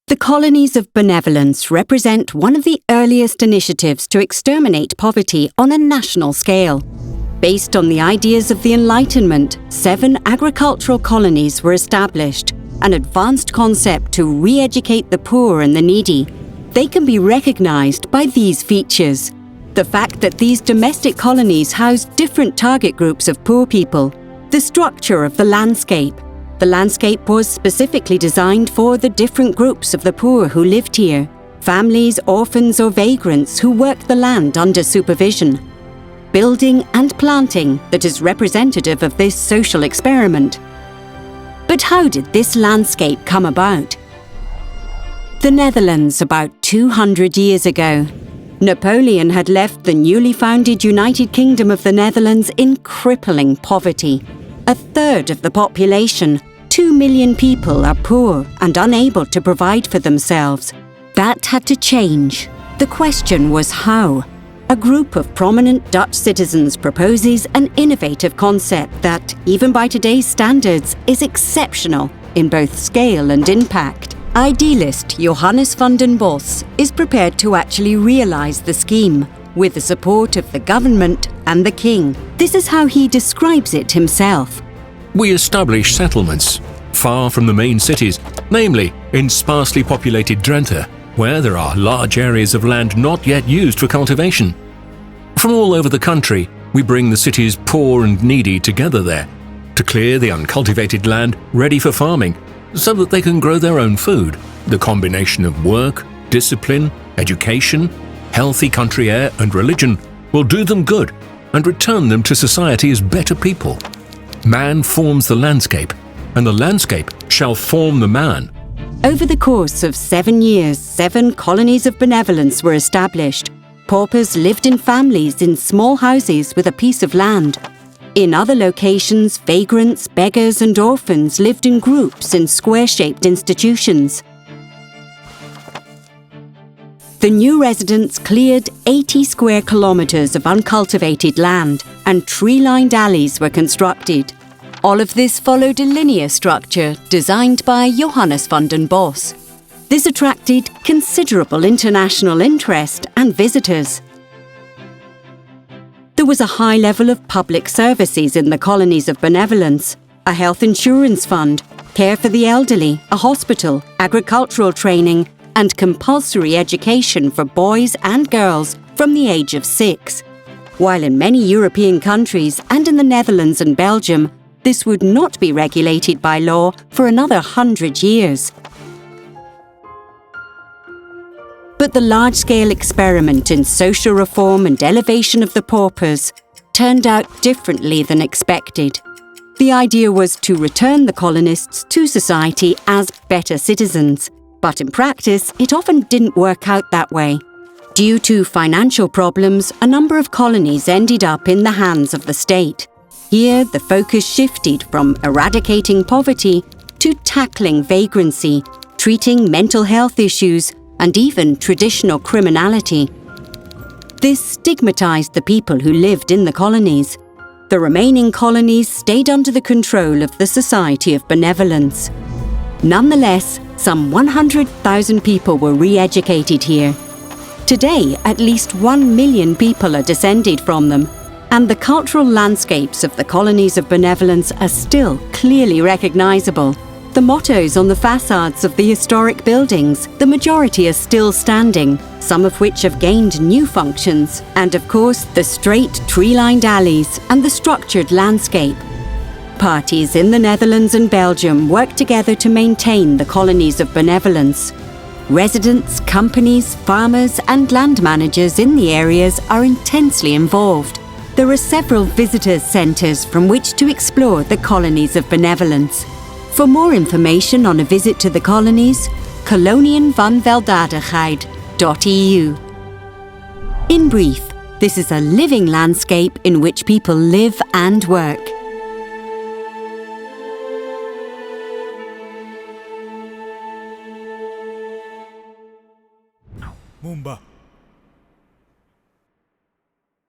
The colonies of benevolence represent one of the earliest initiatives to exterminate poverty on a national scale. Based on the ideas of the Enlightenment, 7 agricultural colonies were established, an advanced concept to re-educate the poor and the needy. They can be recognized by these features. The fact that these domestic colonies housed different target groups of poor people. The structure of the landscape. The landscape was specifically designed for the different groups of the poor who lived here. Families, orphans or vagrants who worked the land under supervision. Building and planting that is representative of this social experiment. But how did this landscape come about? The Netherlands about 200 years ago. Napoleon had left the newly founded United Kingdom of the Netherlands in crippling poverty. A third of the population, 2 million people, are poor and unable to provide for themselves. That had to change. The question was how. A group of prominent Dutch citizens proposes an innovative concept that, even by today's standards, is exceptional in both scale and impact. Idealist Johannes van den Bos is prepared to actually realize the scheme, with the support of the government and the king. This is how he describes it himself. We establish settlements, far from the main cities, namely in sparsely populated Drenthe, where there are large areas of land not yet used for cultivation. From all over the country, we bring the city's poor and needy together there, to clear the uncultivated land ready for farming, so that they can grow their own food. The combination of work, discipline, education, healthy country air and religion will do them good and return them to society as better people. Man forms the landscape, and the landscape shall form the man. Over the course of 7 years, 7 colonies of benevolence were established. Paupers lived in families in small houses with a piece of land. In other locations, vagrants, beggars and orphans lived in groups in square-shaped institutions. The new residents cleared 80 square kilometres of uncultivated land, and tree-lined alleys were constructed. All of this followed a linear structure designed by Johannes van den Bos. This attracted considerable international interest and visitors. There was a high level of public services in the colonies of benevolence, a health insurance fund, care for the elderly, a hospital, agricultural training, and compulsory education for boys and girls from the age of 6. While in many European countries and in the Netherlands and Belgium, this would not be regulated by law for another 100 years. But the large-scale experiment in social reform and elevation of the paupers turned out differently than expected. The idea was to return the colonists to society as better citizens, but in practice it often didn't work out that way. Due to financial problems, a number of colonies ended up in the hands of the state. Here, the focus shifted from eradicating poverty to tackling vagrancy, treating mental health issues, and even traditional criminality. This stigmatized the people who lived in the colonies. The remaining colonies stayed under the control of the Society of Benevolence. Nonetheless, some 100,000 people were re-educated here. Today, at least 1 million people are descended from them, and the cultural landscapes of the colonies of benevolence are still clearly recognizable. The mottos on the facades of the historic buildings, the majority are still standing, some of which have gained new functions, and of course the straight tree-lined alleys and the structured landscape. Parties in the Netherlands and Belgium work together to maintain the colonies of benevolence. Residents, companies, farmers and land managers in the areas are intensely involved. There are several visitors' centres from which to explore the colonies of benevolence. For more information on a visit to the colonies, Koloniën van Weldadigheid.eu. In brief, this is a living landscape in which people live and work.